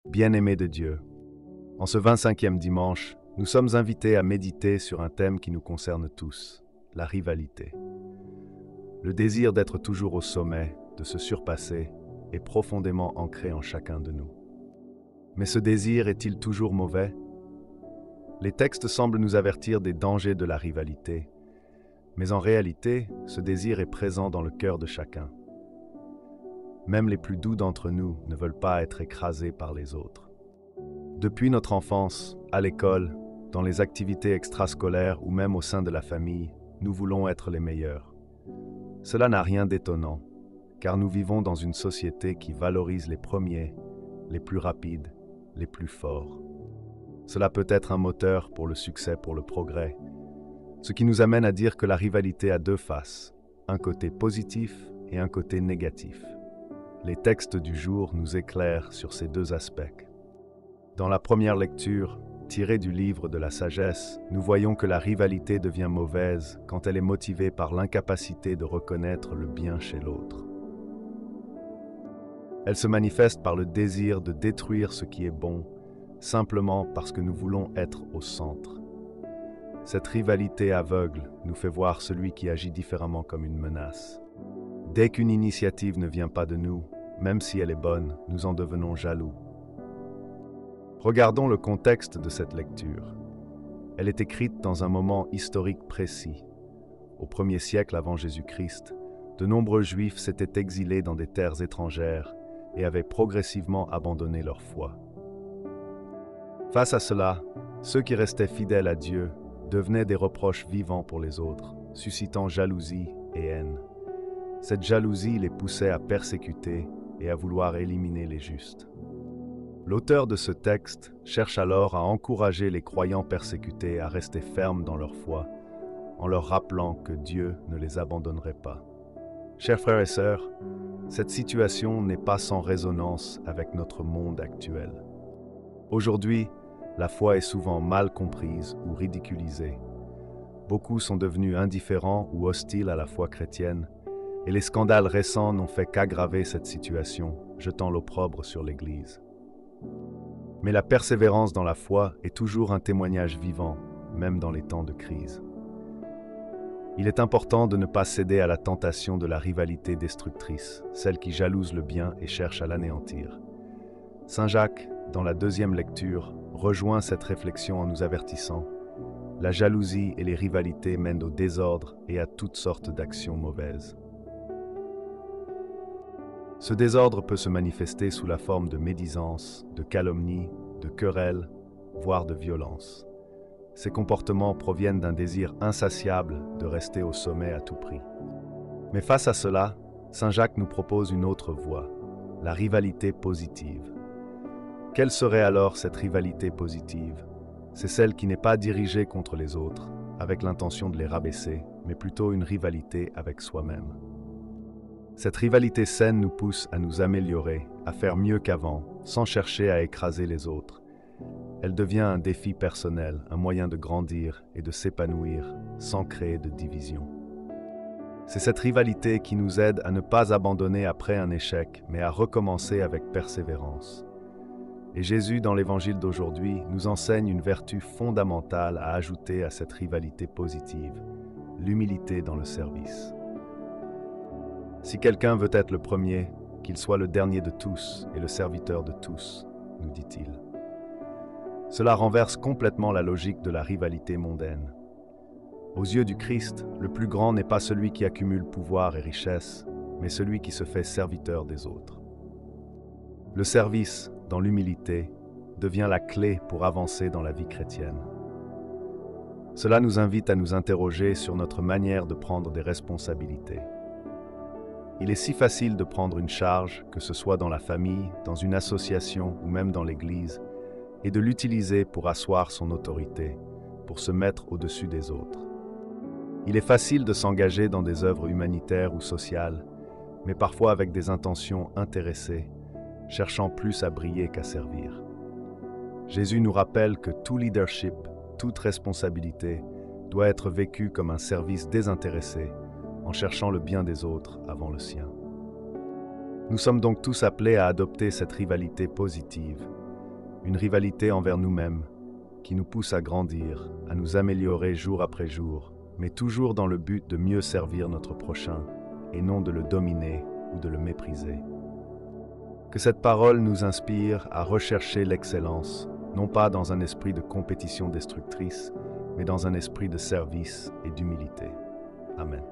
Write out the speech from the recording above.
Bien-aimés de Dieu, en ce 25e dimanche, nous sommes invités à méditer sur un thème qui nous concerne tous, la rivalité. Le désir d'être toujours au sommet, de se surpasser, est profondément ancré en chacun de nous. Mais ce désir est-il toujours mauvais? Les textes semblent nous avertir des dangers de la rivalité, mais en réalité, ce désir est présent dans le cœur de chacun. Même les plus doux d'entre nous ne veulent pas être écrasés par les autres. Depuis notre enfance, à l'école, dans les activités extrascolaires ou même au sein de la famille, nous voulons être les meilleurs. Cela n'a rien d'étonnant, car nous vivons dans une société qui valorise les premiers, les plus rapides, les plus forts. Cela peut être un moteur pour le succès, pour le progrès, ce qui nous amène à dire que la rivalité a deux faces, un côté positif et un côté négatif. Les textes du jour nous éclairent sur ces deux aspects. Dans la première lecture, tirée du livre de la sagesse, nous voyons que la rivalité devient mauvaise quand elle est motivée par l'incapacité de reconnaître le bien chez l'autre. Elle se manifeste par le désir de détruire ce qui est bon, simplement parce que nous voulons être au centre. Cette rivalité aveugle nous fait voir celui qui agit différemment comme une menace. Dès qu'une initiative ne vient pas de nous, même si elle est bonne, nous en devenons jaloux. Regardons le contexte de cette lecture. Elle est écrite dans un moment historique précis. Au 1er siècle avant Jésus-Christ, de nombreux Juifs s'étaient exilés dans des terres étrangères et avaient progressivement abandonné leur foi. Face à cela, ceux qui restaient fidèles à Dieu devenaient des reproches vivants pour les autres, suscitant jalousie et haine. Cette jalousie les poussait à persécuter et à vouloir éliminer les justes. L'auteur de ce texte cherche alors à encourager les croyants persécutés à rester fermes dans leur foi, en leur rappelant que Dieu ne les abandonnerait pas. Chers frères et sœurs, cette situation n'est pas sans résonance avec notre monde actuel. Aujourd'hui, la foi est souvent mal comprise ou ridiculisée. Beaucoup sont devenus indifférents ou hostiles à la foi chrétienne, et les scandales récents n'ont fait qu'aggraver cette situation, jetant l'opprobre sur l'Église. Mais la persévérance dans la foi est toujours un témoignage vivant, même dans les temps de crise. Il est important de ne pas céder à la tentation de la rivalité destructrice, celle qui jalouse le bien et cherche à l'anéantir. Saint Jacques, dans la deuxième lecture, rejoint cette réflexion en nous avertissant « La jalousie et les rivalités mènent au désordre et à toutes sortes d'actions mauvaises. » Ce désordre peut se manifester sous la forme de médisance, de calomnie, de querelles, voire de violence. Ces comportements proviennent d'un désir insatiable de rester au sommet à tout prix. Mais face à cela, Saint Jacques nous propose une autre voie, la rivalité positive. Quelle serait alors cette rivalité positive? C'est celle qui n'est pas dirigée contre les autres, avec l'intention de les rabaisser, mais plutôt une rivalité avec soi-même. Cette rivalité saine nous pousse à nous améliorer, à faire mieux qu'avant, sans chercher à écraser les autres. Elle devient un défi personnel, un moyen de grandir et de s'épanouir, sans créer de division. C'est cette rivalité qui nous aide à ne pas abandonner après un échec, mais à recommencer avec persévérance. Et Jésus, dans l'Évangile d'aujourd'hui, nous enseigne une vertu fondamentale à ajouter à cette rivalité positive, l'humilité dans le service. Si quelqu'un veut être le premier, qu'il soit le dernier de tous et le serviteur de tous, nous dit-il. Cela renverse complètement la logique de la rivalité mondaine. Aux yeux du Christ, le plus grand n'est pas celui qui accumule pouvoir et richesse, mais celui qui se fait serviteur des autres. Le service, dans l'humilité, devient la clé pour avancer dans la vie chrétienne. Cela nous invite à nous interroger sur notre manière de prendre des responsabilités. Il est si facile de prendre une charge, que ce soit dans la famille, dans une association ou même dans l'Église, et de l'utiliser pour asseoir son autorité, pour se mettre au-dessus des autres. Il est facile de s'engager dans des œuvres humanitaires ou sociales, mais parfois avec des intentions intéressées, cherchant plus à briller qu'à servir. Jésus nous rappelle que tout leadership, toute responsabilité, doit être vécu comme un service désintéressé, en cherchant le bien des autres avant le sien. Nous sommes donc tous appelés à adopter cette rivalité positive, une rivalité envers nous-mêmes qui nous pousse à grandir, à nous améliorer jour après jour, mais toujours dans le but de mieux servir notre prochain et non de le dominer ou de le mépriser. Que cette parole nous inspire à rechercher l'excellence, non pas dans un esprit de compétition destructrice, mais dans un esprit de service et d'humilité. Amen.